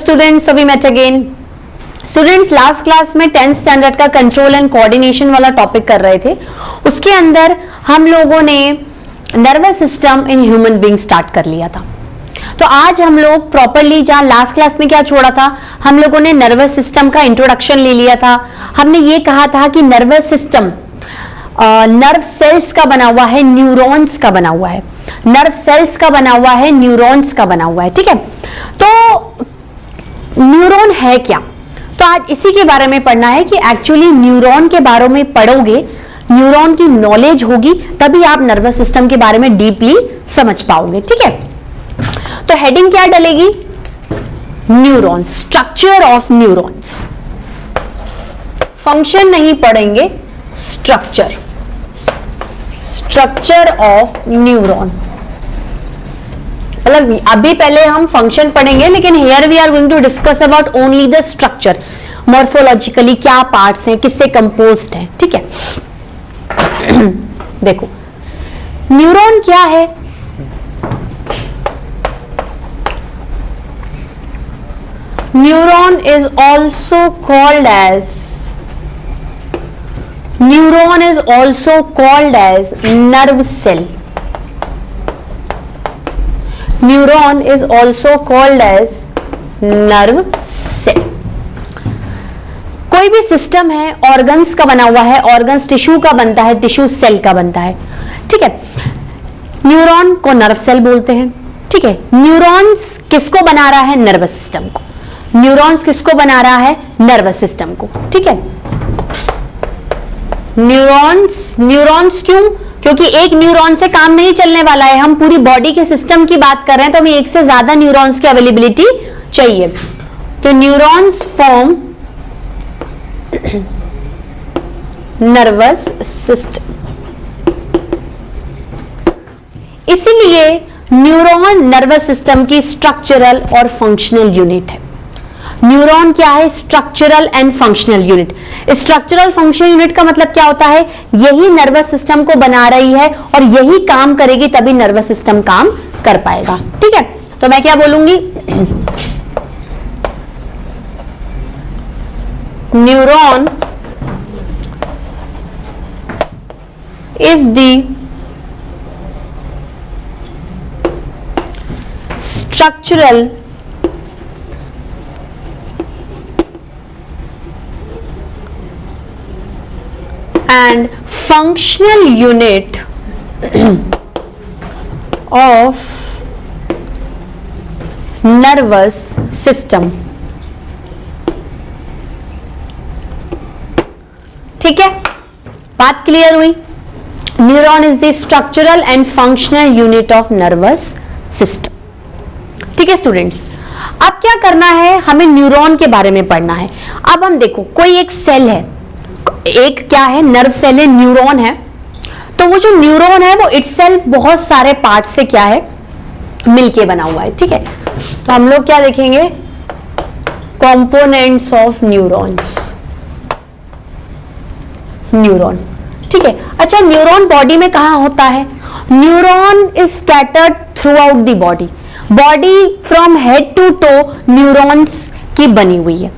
Students, we met again. Students, last class में 10th standard का control and coordination वाला topic कर रहे थे। उसके अंदर हम लोगों ने nervous system in human being start कर लिया था। तो आज हम लोग प्रॉपरली, जहां लास्ट क्लास में क्या छोड़ा था, हम लोगों ने नर्वस सिस्टम का इंट्रोडक्शन ले लिया था। हमने ये कहा था कि नर्वस सिस्टम नर्व सेल्स का बना हुआ है, न्यूरॉन्स का बना हुआ है। नर्व सेल्स का बना हुआ है, न्यूरॉन्स का बना हुआ है। ठीक है, तो न्यूरॉन है क्या, तो आज इसी के बारे में पढ़ना है कि एक्चुअली न्यूरॉन के बारे में पढ़ोगे, न्यूरॉन की नॉलेज होगी, तभी आप नर्वस सिस्टम के बारे में डीपली समझ पाओगे। ठीक है, तो हेडिंग क्या डलेगी? Neurons, structure of neurons. Function नहीं पढ़ेंगे, स्ट्रक्चर ऑफ न्यूरॉन। मतलब अभी पहले हम फंक्शन पढ़ेंगे, लेकिन here we are going to discuss about only the structure, morphologically क्या पार्ट्स हैं, किससे कंपोज्ड हैं। ठीक है, देखो न्यूरॉन क्या है? Neuron is also called as nerve cell. Neuron is also called as nerve cell. कोई भी सिस्टम है, ऑर्गन्स का बना हुआ है, ऑर्गन्स टिश्यू का बनता है, टिश्यू सेल का बनता है। ठीक है, न्यूरॉन को नर्व सेल बोलते हैं। ठीक है, न्यूरॉन्स किसको बना रहा है? नर्वस सिस्टम को। न्यूरॉन्स किसको बना रहा है? नर्वस सिस्टम को। ठीक है, न्यूरॉन्स क्यों? क्योंकि एक न्यूरॉन से काम नहीं चलने वाला है, हम पूरी बॉडी के सिस्टम की बात कर रहे हैं, तो हमें एक से ज्यादा न्यूरॉन्स की अवेलेबिलिटी चाहिए। तो न्यूरॉन्स फॉर्म नर्वस सिस्टम। इसलिए न्यूरॉन नर्वस सिस्टम की स्ट्रक्चरल और फंक्शनल यूनिट है। न्यूरॉन क्या है? Structural and functional unit. Structural functional unit का मतलब क्या होता है? यही नर्वस सिस्टम को बना रही है और यही काम करेगी, तभी नर्वस सिस्टम काम कर पाएगा। ठीक है, तो मैं क्या बोलूंगी? Neuron is the structural and functional unit of nervous system. ठीक है, बात क्लियर हुई? Neuron is the structural and functional unit of nervous system. ठीक है स्टूडेंट्स, अब क्या करना है? हमें न्यूरॉन के बारे में पढ़ना है। अब हम देखो, कोई एक सेल है, एक क्या है? नर्व सेल है, न्यूरॉन है। तो वो जो न्यूरॉन है वो इटसेल्फ बहुत सारे पार्ट से क्या है? मिलके बना हुआ है। ठीक है, तो हम लोग क्या देखेंगे? Components of neurons. न्यूरॉन, ठीक है। अच्छा, न्यूरॉन बॉडी में कहां होता है? Neuron is scattered throughout the body. Body from head to toe neurons की बनी हुई है।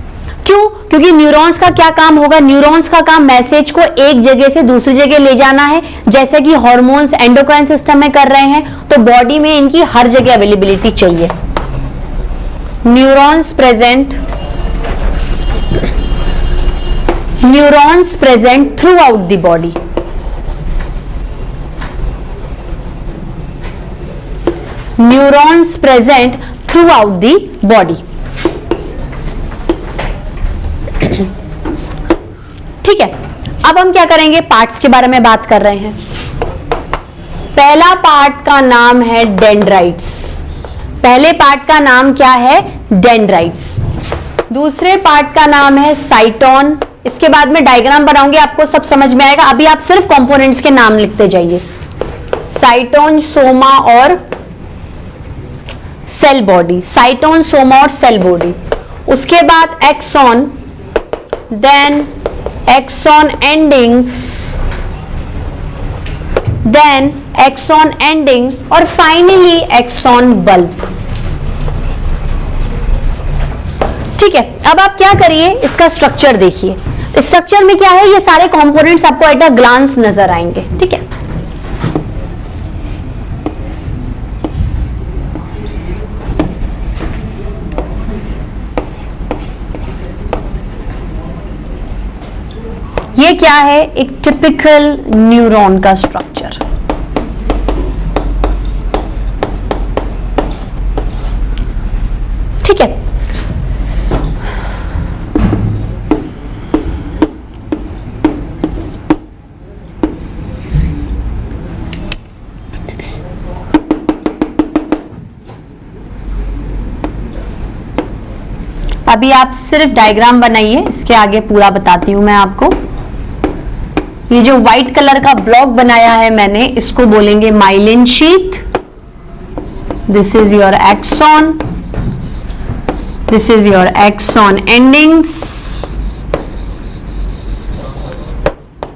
क्यों? क्योंकि न्यूरॉन्स का क्या काम होगा? न्यूरॉन्स का काम मैसेज को एक जगह से दूसरी जगह ले जाना है, जैसे कि हार्मोन्स एंडोक्राइन सिस्टम में कर रहे हैं, तो बॉडी में इनकी हर जगह अवेलेबिलिटी चाहिए। Neurons present through out the body. Neurons present through out the body. ठीक है, अब हम क्या करेंगे? पार्ट्स के बारे में बात कर रहे हैं। पहला पार्ट का नाम है डेंड्राइट्स। पहले पार्ट का नाम क्या है? डेंड्राइट्स। दूसरे पार्ट का नाम है साइटोन। इसके बाद में डायग्राम बनाऊंगी, आपको सब समझ में आएगा। अभी आप सिर्फ कंपोनेंट्स के नाम लिखते जाइए। साइटोन, सोमा और सेल बॉडी। साइटोन, सोमा और सेल बॉडी। उसके बाद axon, then axon endings, then axon endings और finally axon bulb। ठीक है, अब आप क्या करिए, इसका स्ट्रक्चर देखिए। स्ट्रक्चर में क्या है, ये सारे कंपोनेंट्स आपको एट अ ग्लांस नजर आएंगे। ठीक है, ये क्या है, एक टिपिकल न्यूरॉन का स्ट्रक्चर। ठीक है, अभी आप सिर्फ डायग्राम बनाइए, इसके आगे पूरा बताती हूं मैं आपको। ये जो व्हाइट कलर का ब्लॉक बनाया है मैंने, इसको बोलेंगे myelin sheath. This is your axon, this is your axon endings,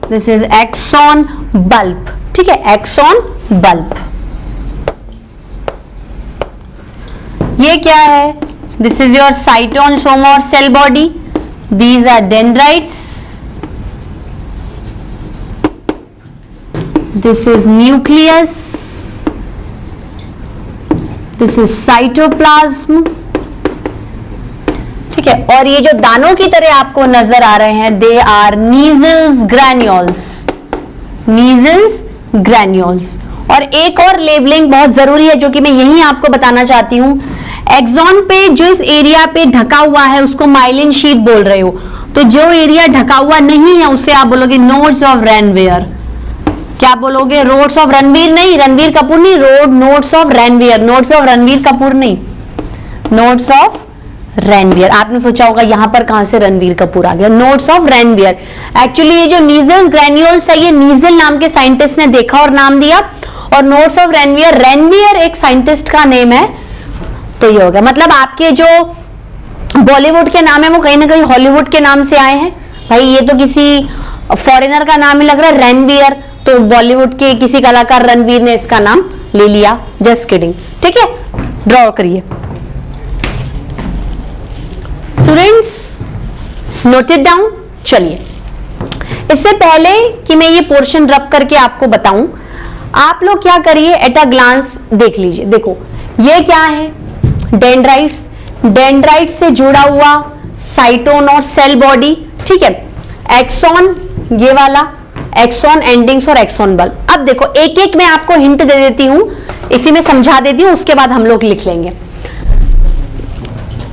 this is axon bulb. ठीक है, एक्सॉन बल्ब। ये क्या है, this is your cytosome or cell body. These are dendrites. This is nucleus. This is cytoplasm. ठीक है, और ये जो दानों की तरह आपको नजर आ रहे हैं, they are Needles granules. Needles granules. और एक और लेबलिंग बहुत जरूरी है जो कि मैं यही आपको बताना चाहती हूं। एक्सॉन पे जो इस एरिया पे ढका हुआ है उसको माइलिन शीथ बोल रहे हो, तो जो एरिया ढका हुआ नहीं है उसे आप बोलोगे नोड्स ऑफ रैनवियर। क्या बोलोगे, रोड्स ऑफ रणवीर नहीं, रणवीर कपूर नहीं, road nodes of Ranvier, nodes of Ranveer Kapoor नहीं, नोड्स ऑफ रैनवियर। आपने सोचा होगा यहां पर कहां से रणवीर कपूर आ गया, नोड्स ऑफ रैनवियर। एक्चुअली ये जो नीजल्स ग्रैन्यूल्स है, ये नीजल नाम के साइंटिस्ट ने देखा और नाम दिया, और नोड्स ऑफ रैनवियर, रैनवियर एक साइंटिस्ट का नेम है, तो ये हो गया। मतलब आपके जो बॉलीवुड के नाम है वो कहीं ना कहीं हॉलीवुड के नाम से आए हैं। भाई ये तो किसी फॉरेनर का नाम ही लग रहा है रैनवियर, तो बॉलीवुड के किसी कलाकार रणवीर ने इसका नाम ले लिया। Just kidding. ठीक है, ड्रॉ करिए स्टूडेंट्स, नोटेड डाउन। चलिए, इससे पहले कि मैं ये पोर्शन रब करके आपको बताऊं, आप लोग क्या करिए, एट अ ग्लांस देख लीजिए। देखो ये क्या है, डेंड्राइट्स, डेंड्राइट्स से जुड़ा हुआ साइटोन और सेल बॉडी। ठीक है, एक्सॉन, ये वाला एक्सॉन एंडिंग्स और एक्सॉन बल्ब। अब देखो एक एक मैं आपको हिंट दे देती हूं, इसी में समझा देती हूं, उसके बाद हम लोग लिख लेंगे।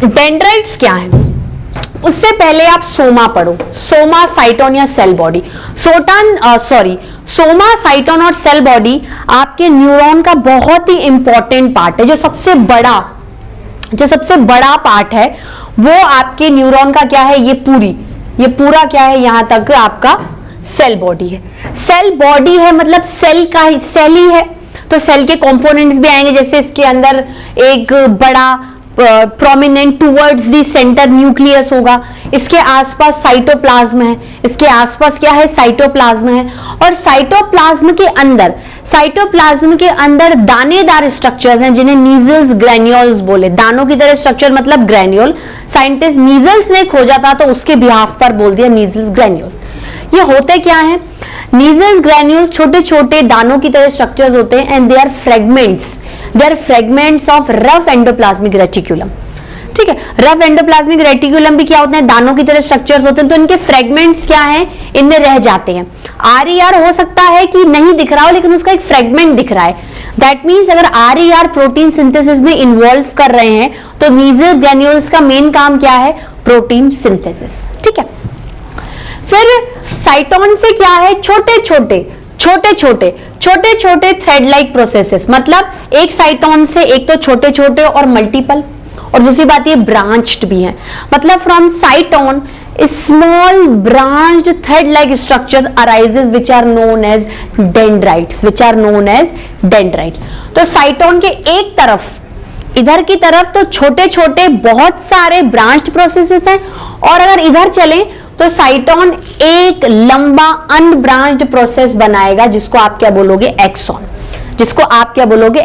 डेंड्राइट्स क्या है, उससे पहले आप सोमा पढ़ो, सोमा साइटोन या सेल बॉडी। सोमा साइटोन और सेल बॉडी आपके न्यूरॉन का बहुत ही इंपॉर्टेंट पार्ट है। जो सबसे बड़ा पार्ट है वो आपके न्यूरॉन का क्या है, ये पूरा क्या है, यहां तक आपका सेल बॉडी है। सेल बॉडी है मतलब सेल ही है, तो सेल के कंपोनेंट्स भी आएंगे, जैसे इसके अंदर एक बड़ा prominent towards the centre nucleus होगा, इसके आसपास साइटोप्लाज्म है, इसके आसपास क्या है, साइटोप्लाज्म है, और साइटोप्लाज्म के अंदर दानेदार स्ट्रक्चर्स हैं जिन्हें नीजल्स ग्रैन्यूल्स बोले। दानों की तरह स्ट्रक्चर मतलब ग्रैन्यूल, साइंटिस्ट नीजल्स ने खोजा था तो उसके बिहाफ पर बोल दिया नीजल्स ग्रैन्यूल्स। ये होते क्या है, नीजल्स ग्रैन्यूल्स छोटे छोटे दानों की तरह स्ट्रक्चर्स होते हैं, and they are fragments of rough endoplasmic reticulum. ठीक है, रफ एंडोप्लाज्मिक रेटिकुलम भी क्या होते हैं, दानों की तरह स्ट्रक्चर्स होते हैं, तो इनके फ्रेगमेंट्स क्या हैं, इनमें रह जाते हैं। RER हो सकता है कि नहीं दिख रहा हो लेकिन उसका एक फ्रेगमेंट दिख रहा है। दैट मीन्स अगर RER प्रोटीन सिंथेसिस में इन्वॉल्व कर रहे हैं तो नीजल ग्रैन्यूल्स का मेन काम क्या है, प्रोटीन सिंथेसिस। ठीक है, फिर साइटोन से क्या है, छोटे छोटे थ्रेड लाइक प्रोसेसेस। मतलब एक साइटोन से एक तो छोटे छोटे और मल्टीपल, और दूसरी बात ये ब्रांच्ड भी है। मतलब from cyton small branched thread like structures arises which are known as dendrites, तो साइटोन के एक तरफ, इधर की तरफ तो छोटे छोटे बहुत सारे ब्रांच्ड प्रोसेसेस हैं, और अगर इधर चलें तो साइटोन एक लंबा अनब्रांच्ड प्रोसेस बनाएगा जिसको आप क्या बोलोगे,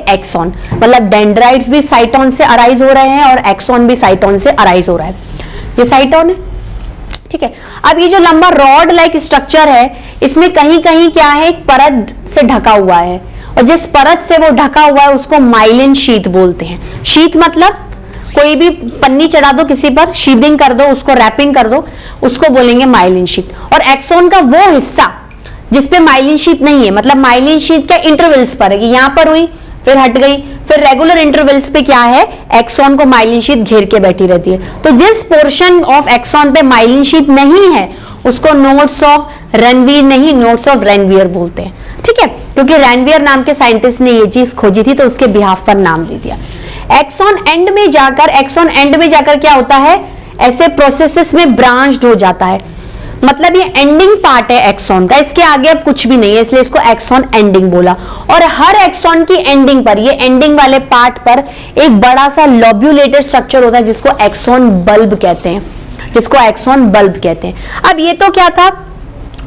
एक्सॉन। मतलब डेंड्राइट्स भी साइटोन से अराइज हो रहे हैं और एक्सॉन भी साइटोन से अराइज हो रहा है। ये साइटोन है, ठीक है। अब ये जो लंबा रॉड लाइक स्ट्रक्चर है, इसमें कहीं कहीं क्या है, एक परत से ढका हुआ है, और जिस परत से वो ढका हुआ है उसको माइलिन शीथ बोलते हैं। शीथ मतलब कोई भी पन्नी चढ़ा दो किसी पर, शीथिंग कर दो, उसको रैपिंग कर दो, उसको बोलेंगे माइलिन शीथ। और एक्सॉन का वो हिस्सा जिसपे माइलिन शीथ नहीं है, मतलब माइलिन शीथ का इंटरवल्स पर है कि यहां पर हुई फिर हट गई, फिर रेगुलर इंटरवल्स पे क्या है, एक्सॉन को माइलिन शीथ घेर के बैठी रहती है। तो जिस पोर्शन ऑफ एक्सॉन पे माइलिन शीथ नहीं है उसको नोड्स ऑफ रेनवीयर नहीं, नोड्स ऑफ रेनवीयर बोलते हैं, ठीक है, क्योंकि रेनवीयर नाम के साइंटिस्ट ने ये चीज खोजी थी तो उसके बिहाफ पर नाम दे दिया। एक्सॉन एंड में जाकर क्या होता है, ऐसे प्रोसेसेस में ब्रांच्ड हो जाता है, मतलब ये एंडिंग पार्ट है एक्सॉन का, इसके आगे अब कुछ भी नहीं है, इसलिए इसको एक्सॉन एंडिंग बोला। और हर एक्सॉन की एंडिंग पर, ये एंडिंग वाले पार्ट पर एक बड़ा सा लॉब्यूलेटेड स्ट्रक्चर होता है जिसको एक्सॉन बल्ब कहते हैं, अब ये तो क्या था,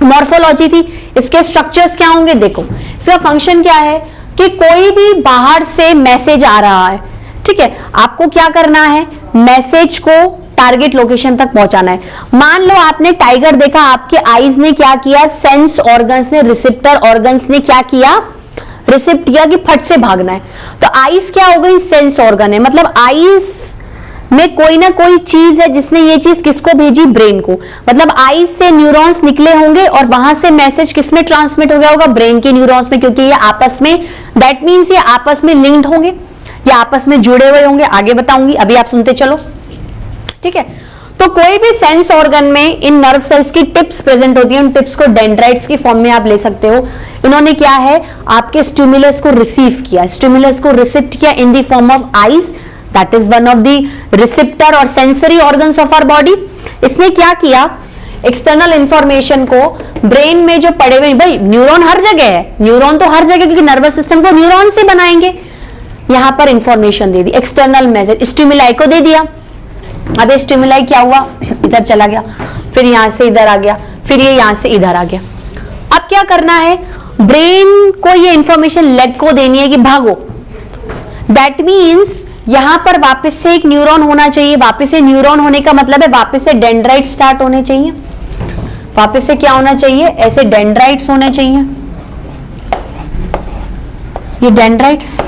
मॉर्फोलॉजी थी। इसके स्ट्रक्चर्स क्या होंगे, देखो इसका फंक्शन क्या है कि कोई भी बाहर से मैसेज आ रहा है, ठीक है, आपको क्या करना है, मैसेज को टारगेट लोकेशन तक पहुंचाना है। मान लो आपने टाइगर देखा, आपके आईज ने क्या किया, सेंस ऑर्गन्स ने, रिसेप्टर ऑर्गन्स ने क्या किया, रिसिप्ट किया कि फट से भागना है। तो आईज क्या हो गई, सेंस ऑर्गन है, मतलब आईज में कोई ना कोई चीज है जिसने ये चीज किसको भेजी, ब्रेन को, मतलब आईज से न्यूरॉन्स निकले होंगे और वहां से मैसेज किसमें ट्रांसमिट हो गया होगा, ब्रेन के न्यूरॉन्स में, क्योंकि ये आपस में, दैट मीन्स ये आपस में लिंक्ड होंगे, ये आपस में जुड़े हुए होंगे, आगे बताऊंगी, अभी आप सुनते चलो, ठीक है। तो कोई भी सेंस ऑर्गन में इन नर्व सेल्स की टिप्स प्रेजेंट होती है, उन टिप्स को डेंड्राइट्स की फॉर्म में आप ले सकते हो। इन्होंने क्या है, आपके स्टिमुलस को रिसीव किया, स्टिमुलस को रिसिप्ट किया in the form of eyes, that is one of the receptor और sensory organs of our body. इसने क्या किया, एक्सटर्नल इंफॉर्मेशन को ब्रेन में जो पड़े हुए, भाई न्यूरॉन हर जगह है, न्यूरॉन तो हर जगह, क्योंकि नर्वस सिस्टम को न्यूरॉन से बनाएंगे, यहां पर इंफॉर्मेशन दे दी, एक्सटर्नल मैसेज स्टिमुलाई को दे दिया। अब ये स्टिमुलाई क्या हुआ, इधर चला गया, फिर यहां से इधर आ गया, फिर ये यहां से इधर आ गया। अब क्या करना है, ब्रेन को ये इंफॉर्मेशन लेग को देनी है कि भागो, दैट मीन्स यहां पर वापस से एक न्यूरॉन होना चाहिए, वापस से न्यूरॉन होने का मतलब है वापस से डेंड्राइट स्टार्ट होने चाहिए, वापस से क्या होना चाहिए, ऐसे डेंड्राइट्स होने चाहिए, ये डेंड्राइट्स,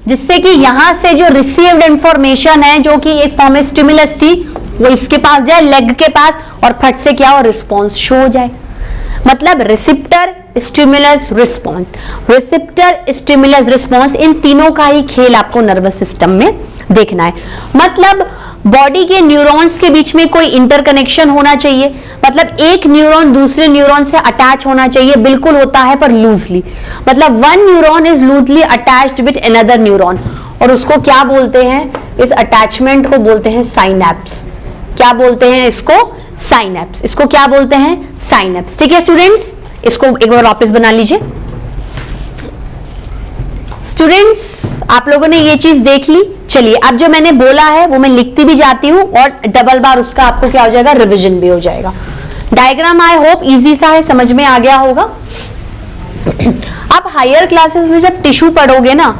जिससे कि यहां से जो रिसीव्ड इंफॉर्मेशन है, जो कि एक फॉर्म में स्टिमुलस थी, वो इसके पास जाए, लेग के पास, और फट से क्या हो, रिस्पॉन्स शो हो जाए। मतलब receptor, stimulus, response, receptor, stimulus, response, इन तीनों का ही खेल आपको नर्वस सिस्टम में देखना है। मतलब बॉडी के न्यूरॉन्स के बीच में कोई इंटरकनेक्शन होना चाहिए, मतलब एक न्यूरॉन दूसरे न्यूरॉन से अटैच होना चाहिए, बिल्कुल होता है पर लूजली, मतलब one neuron is loosely attached with another neuron, और उसको क्या बोलते हैं, इस अटैचमेंट को बोलते हैं साइनैप्स। क्या बोलते हैं इसको, साइनैप्स। इसको क्या बोलते हैं, साइनैप्स। ठीक है स्टूडेंट्स, इसको एक बार वापस बना लीजिए। स्टूडेंट्स आप लोगों ने ये चीज देख ली, चलिए अब जो मैंने बोला है वो मैं लिखती भी जाती हूं और डबल बार उसका आपको क्या हो जाएगा, रिवीजन भी हो जाएगा। डायग्राम आई होप इजी सा है, समझ में आ गया होगा। आप हायर क्लासेस में जब टिश्यू पढ़ोगे ना,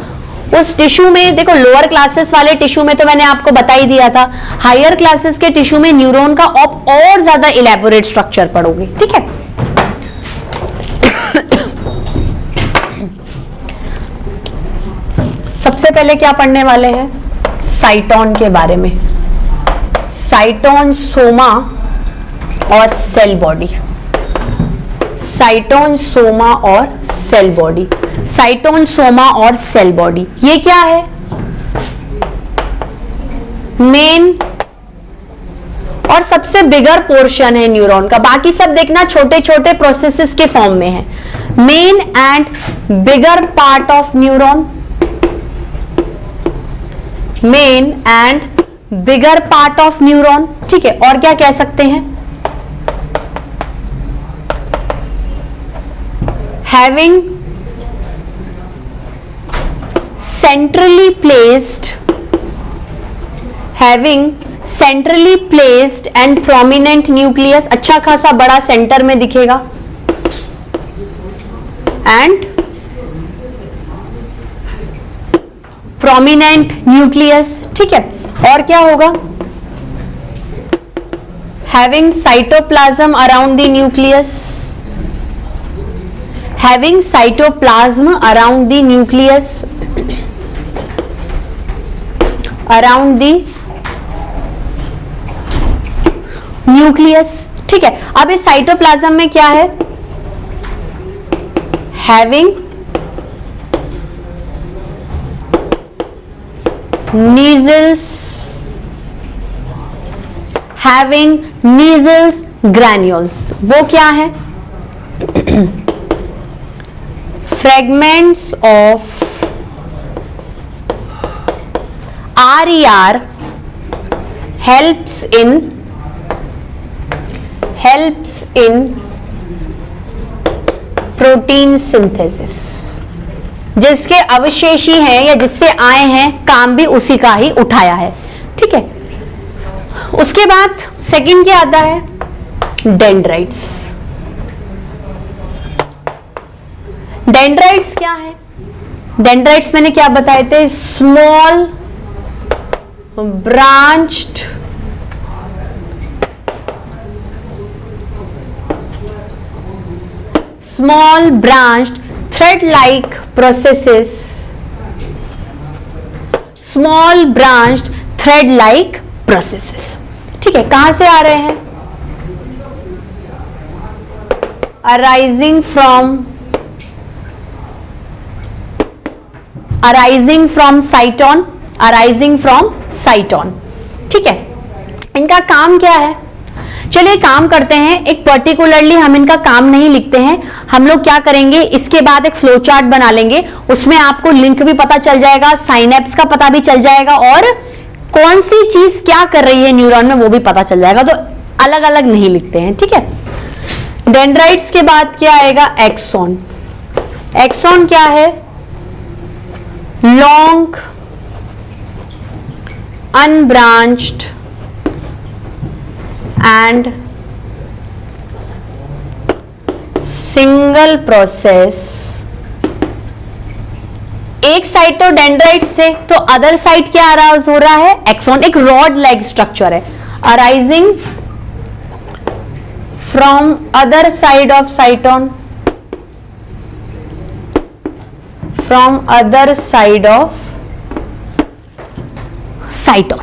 उस टिश्यू में देखो, लोअर क्लासेस वाले टिश्यू में तो मैंने आपको बता ही दिया था, हायर क्लासेस के टिश्यू में न्यूरॉन का और ज्यादा इलेबोरेट स्ट्रक्चर पढ़ोगे। ठीक है, सबसे पहले क्या पढ़ने वाले हैं, साइटोन के बारे में, साइटोन, सोमा और सेल बॉडी। साइटोन, सोमा और सेल बॉडी, साइटोन, सोमा और सेल बॉडी, ये क्या है, मेन और सबसे बिगर पोर्शन है न्यूरॉन का। बाकी सब देखना छोटे छोटे प्रोसेसेस के फॉर्म में है। Main and bigger part of neuron, main and bigger part of neuron. ठीक है, और क्या कह सकते हैं, having centrally placed and prominent nucleus, अच्छा खासा बड़ा सेंटर में दिखेगा, and prominent nucleus। ठीक है, और क्या होगा, having cytoplasm around the nucleus, having cytoplasm around the nucleus, around the nucleus। ठीक है, अब इस साइटोप्लाज्म में क्या है? having measles, having measles granules, वो क्या है? fragments of RER helps in protein synthesis, जिसके अवशेषी हैं या जिससे आए हैं, काम भी उसी का ही उठाया है। ठीक है, उसके बाद सेकंड क्या आता है? डेंड्राइट्स। डेंड्राइट्स क्या है? डेंड्राइट्स मैंने क्या बताए थे? Small branched thread like processes, small branched thread like processes। ठीक है, कहां से आ रहे हैं? arising from cyton। ठीक है, इनका काम क्या है? चलिए काम करते हैं, एक पर्टिकुलरली हम इनका काम नहीं लिखते हैं, हम लोग क्या करेंगे, इसके बाद एक फ्लो चार्ट बना लेंगे, उसमें आपको लिंक भी पता चल जाएगा, साइनेप्स का पता भी चल जाएगा, और कौन सी चीज क्या कर रही है न्यूरॉन में वो भी पता चल जाएगा। तो अलग अलग नहीं लिखते हैं। ठीक है, डेंड्राइट्स के बाद क्या आएगा? एक्सॉन। एक्सॉन क्या है? Long unbranched and single process. एक साइड तो डेंड्राइट से, तो अदर साइड क्या हो रहा है? एक्सॉन। एक रॉड लाइक स्ट्रक्चर है, arising from other side of साइटोन, from other side of साइटोन,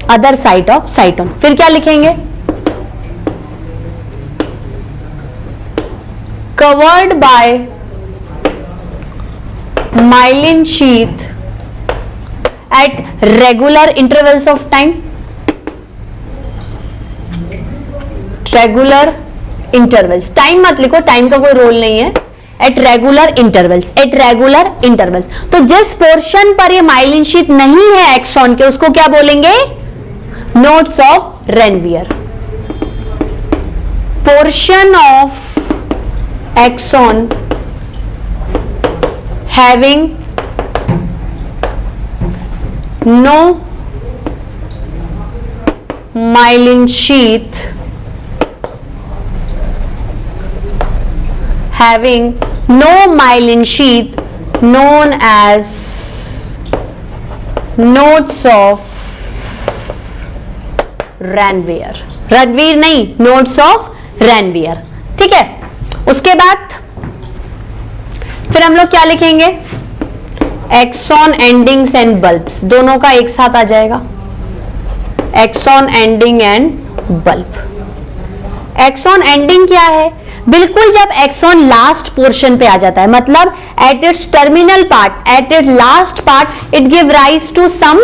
other side of साइटोन। फिर क्या लिखेंगे? covered by myelin sheath at regular intervals of time, regular intervals। Time मत लिखो, टाइम का कोई रोल नहीं है। At regular intervals, at regular intervals. तो जिस पोर्शन पर ये माइलिन शीथ नहीं है एक्सॉन के, उसको क्या बोलेंगे? Nodes of Ranvier. Portion of axon having no myelin sheath, having no myelin sheath, known as nodes of Ranvier। Ranvier नहीं, nodes of Ranvier। ठीक है, उसके बाद फिर हम लोग क्या लिखेंगे? एक्सॉन एंडिंग्स एंड बल्ब्स, दोनों का एक साथ आ जाएगा। Axon ending and bulb. Axon ending क्या है? बिल्कुल जब एक्सॉन लास्ट पोर्शन पे आ जाता है, मतलब at its terminal part, at its last part, it give rise to some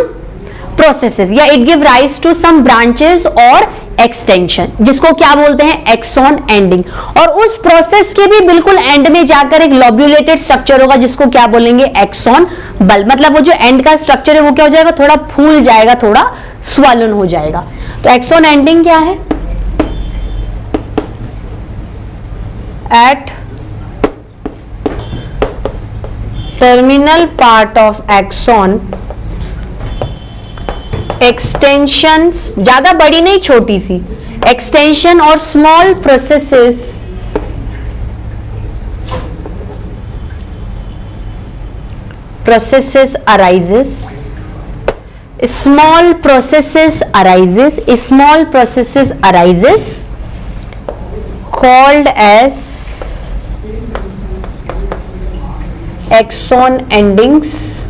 processes या it give rise to some branches और एक्सटेंशन, जिसको क्या बोलते हैं? Axon ending. और उस प्रोसेस के भी बिल्कुल एंड में जाकर एक लॉब्यूलेटेड स्ट्रक्चर होगा, जिसको क्या बोलेंगे? Axon bulb. मतलब वो जो एंड का स्ट्रक्चर है वो क्या हो जाएगा? थोड़ा फूल जाएगा, थोड़ा स्वलन हो जाएगा। तो एक्सॉन एंडिंग क्या है? At terminal part of axon, extensions, ज्यादा बड़ी नहीं, छोटी सी एक्सटेंशन और small processes arises small processes arises called as axon endings,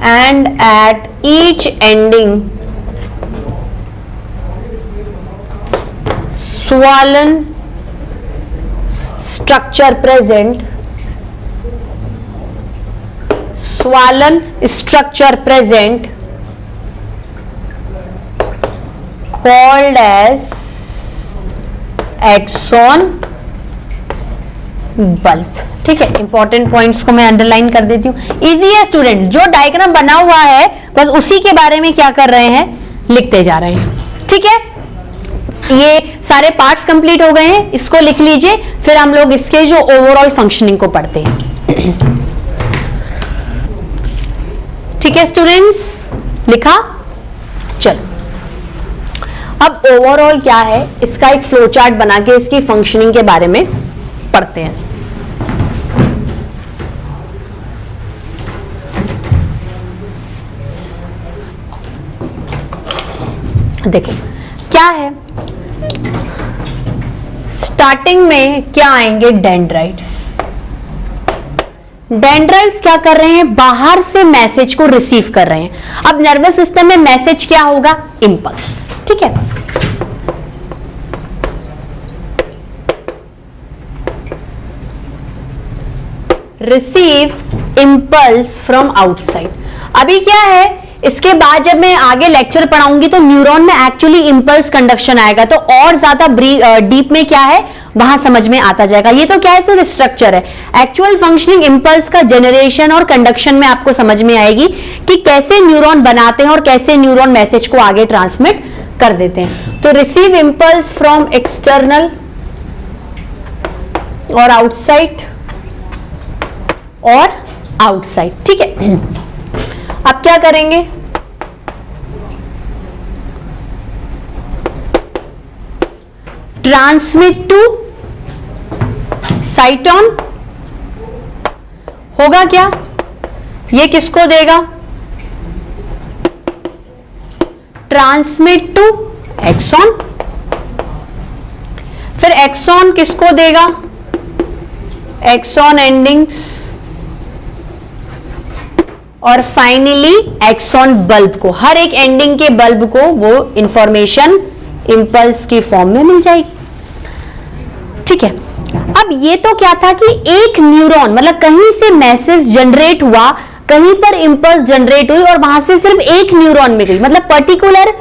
and at each ending swollen structure present called as axon bulb. ठीक है, इंपॉर्टेंट पॉइंट्स को मैं अंडरलाइन कर देती हूँ. इजी है स्टूडेंट, जो डायग्राम बना हुआ है बस उसी के बारे में क्या कर रहे हैं, लिखते जा रहे हैं. ठीक है, ये सारे पार्ट्स कंप्लीट हो गए हैं, इसको लिख लीजिए. फिर हम लोग इसके जो ओवरऑल फंक्शनिंग को पढ़ते हैं. ठीक है स्टूडेंट्स, लिखा. चलो अब ओवरऑल क्या है, इसका एक फ्लो चार्ट बना के इसकी फंक्शनिंग के बारे में पढ़ते हैं. देखो क्या है, स्टार्टिंग में क्या आएंगे, डेंड्राइट्स. डेंड्राइट्स क्या कर रहे हैं, बाहर से मैसेज को रिसीव कर रहे हैं. अब नर्वस सिस्टम में मैसेज क्या होगा, इंपल्स. ठीक है, रिसीव इंपल्स फ्रॉम आउटसाइड. अभी क्या है, इसके बाद जब मैं आगे लेक्चर पढ़ाऊंगी तो न्यूरॉन में एक्चुअली इंपल्स कंडक्शन आएगा, तो और ज्यादा डीप में क्या है वहां समझ में आता जाएगा. ये तो क्या है, सिर्फ स्ट्रक्चर है. एक्चुअल फंक्शनिंग इंपल्स का जनरेशन और कंडक्शन में आपको समझ में आएगी कि कैसे न्यूरॉन बनाते हैं और कैसे न्यूरॉन मैसेज को आगे ट्रांसमिट कर देते हैं. तो रिसीव इंपल्स फ्रॉम एक्सटर्नल और आउटसाइड और आउटसाइड. ठीक है, अब क्या करेंगे, ट्रांसमिट टू साइटोन होगा क्या, ये किसको देगा, ट्रांसमिट टू एक्सॉन. फिर एक्सॉन किसको देगा, एक्सॉन एंडिंग्स, और फाइनली एक्सॉन बल्ब को. हर एक एंडिंग के बल्ब को वो इंफॉर्मेशन इंपल्स की फॉर्म में मिल जाएगी. ठीक है, अब ये तो क्या था कि एक न्यूरॉन, मतलब कहीं से मैसेज जनरेट हुआ, कहीं पर इंपल्स जनरेट हुई और वहां से सिर्फ एक न्यूरॉन में गई, मतलब पर्टिकुलर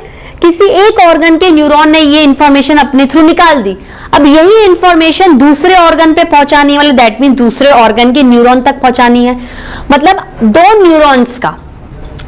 किसी एक ऑर्गन के न्यूरॉन ने ये इंफॉर्मेशन अपने थ्रू निकाल दी. अब यही इंफॉर्मेशन दूसरे ऑर्गन पे पहुंचानी है, मतलब दैट मीन दूसरे ऑर्गन के न्यूरॉन तक पहुंचानी है. मतलब दो न्यूरॉन्स का,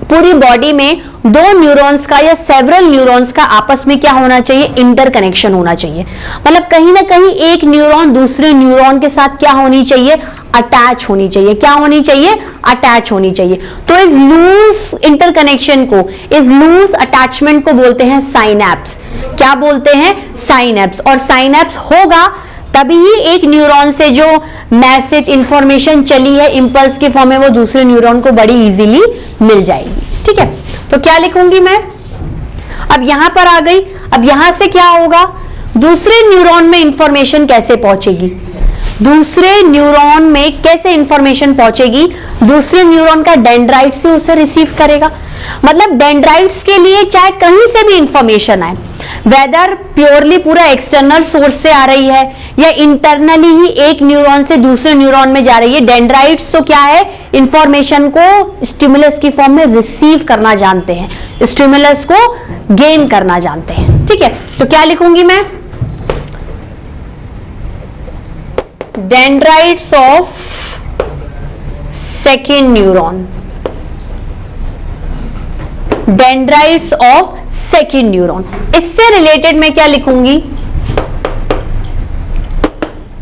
पूरी बॉडी में दो न्यूरॉन्स का या सेवरल न्यूरॉन्स का आपस में क्या होना चाहिए, इंटरकनेक्शन होना चाहिए. मतलब कहीं ना कहीं एक न्यूरॉन दूसरे न्यूरॉन के साथ क्या होनी चाहिए, अटैच होनी चाहिए. क्या होनी चाहिए, अटैच होनी चाहिए. तो इस लूज इंटरकनेक्शन को, इस लूज अटैचमेंट को बोलते हैं साइनैप्स. क्या बोलते हैं, साइनैप्स. और साइनैप्स होगा तभी ही एक न्यूरॉन से जो मैसेज इंफॉर्मेशन चली है इंपल्स के फॉर्म में वो दूसरे न्यूरॉन को बड़ी इजीली मिल जाएगी. ठीक है, तो क्या लिखूंगी मैं, अब यहां पर आ गई. अब यहां से क्या होगा, दूसरे न्यूरॉन में इंफॉर्मेशन कैसे पहुंचेगी, दूसरे न्यूरॉन में कैसे इंफॉर्मेशन पहुंचेगी, दूसरे न्यूरॉन का डेंड्राइट से उसे रिसीव करेगा. मतलब डेंड्राइट्स के लिए चाहे कहीं से भी इंफॉर्मेशन आए, वेदर प्योरली पूरा एक्सटर्नल सोर्स से आ रही है या इंटरनली ही एक न्यूरॉन से दूसरे न्यूरॉन में जा रही है, डेंड्राइट्स तो क्या है, इंफॉर्मेशन को स्टिमुलस की फॉर्म में रिसीव करना जानते हैं, स्टिमुलस को गेन करना जानते हैं. ठीक है, तो क्या लिखूंगी मैं, dendrites of second neuron, dendrites of second neuron. इससे रिलेटेड मैं क्या लिखूंगी,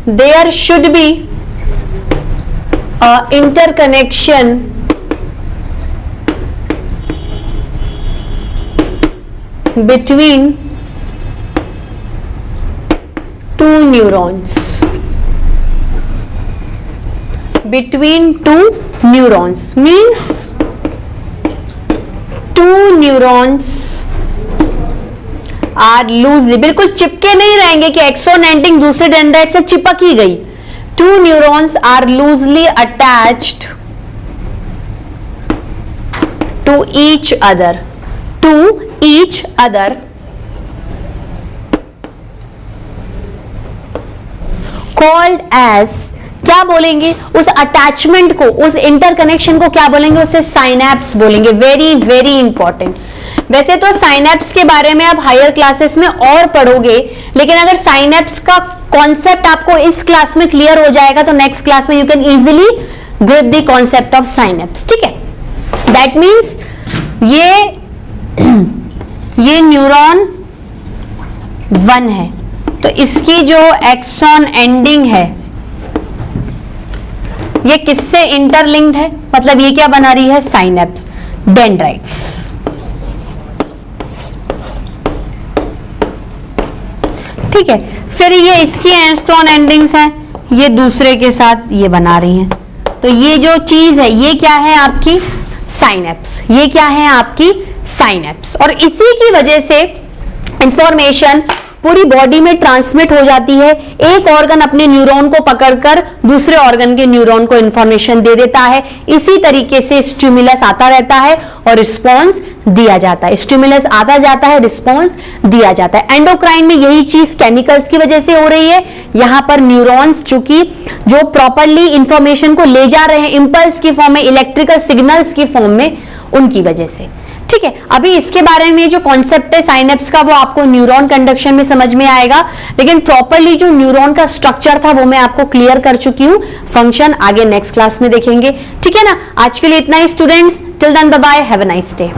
there should be interconnection between two neurons, between two neurons means 2 neurons are loosely, बिल्कुल चिपके नहीं रहेंगे कि एक्सॉन एंडिंग दूसरे डेंड्राइट से चिपक ही गई। 2 neurons are loosely attached to each other, called as, क्या बोलेंगे उस अटैचमेंट को, उस इंटरकनेक्शन को क्या बोलेंगे, उसे साइनैप्स बोलेंगे। Very very important. वैसे तो साइनैप्स के बारे में आप हायर क्लासेस में और पढ़ोगे, लेकिन अगर साइनैप्स का कॉन्सेप्ट आपको इस क्लास में क्लियर हो जाएगा तो नेक्स्ट क्लास में you can easily grip the concept of synapse. ठीक है, दैट मीन्स ये न्यूरॉन 1 है, तो इसकी जो एक्सॉन एंडिंग है ये किससे इंटरलिंक्ड है, मतलब ये क्या बना रही है, साइनैप्स, डेंड्राइट्स। ठीक है, फिर ये इसकी एक्सॉन एंडिंग्स हैं, ये दूसरे के साथ ये बना रही हैं, तो ये जो चीज है ये क्या है आपकी साइनैप्स, ये क्या है आपकी साइनैप्स। और इसी की वजह से इंफॉर्मेशन पूरी बॉडी में ट्रांसमिट हो जाती है। एक ऑर्गन अपने न्यूरॉन को पकड़कर दूसरे ऑर्गन के न्यूरॉन को इंफॉर्मेशन दे देता है। इसी तरीके से स्टिमुलस आता रहता है और रिस्पॉन्स दिया जाता है, स्टिमुलस आता जाता है, रिस्पॉन्स दिया जाता है। एंडोक्राइन में यही चीज केमिकल्स की वजह से हो रही है। यहां पर न्यूरॉन्स चूंकि जो प्रॉपरली इंफॉर्मेशन को ले जा रहे हैं इंपल्स की फॉर्म में, इलेक्ट्रिकल सिग्नल्स की फॉर्म में, उनकी वजह से। ठीक है, अभी इसके बारे में जो कॉन्सेप्ट है साइनैप्स का वो आपको न्यूरॉन कंडक्शन में समझ में आएगा, लेकिन प्रॉपरली जो न्यूरॉन का स्ट्रक्चर था वो मैं आपको क्लियर कर चुकी हूं। फंक्शन आगे नेक्स्ट क्लास में देखेंगे। ठीक है ना, आज के लिए इतना ही students. Till then bye bye, have a nice day.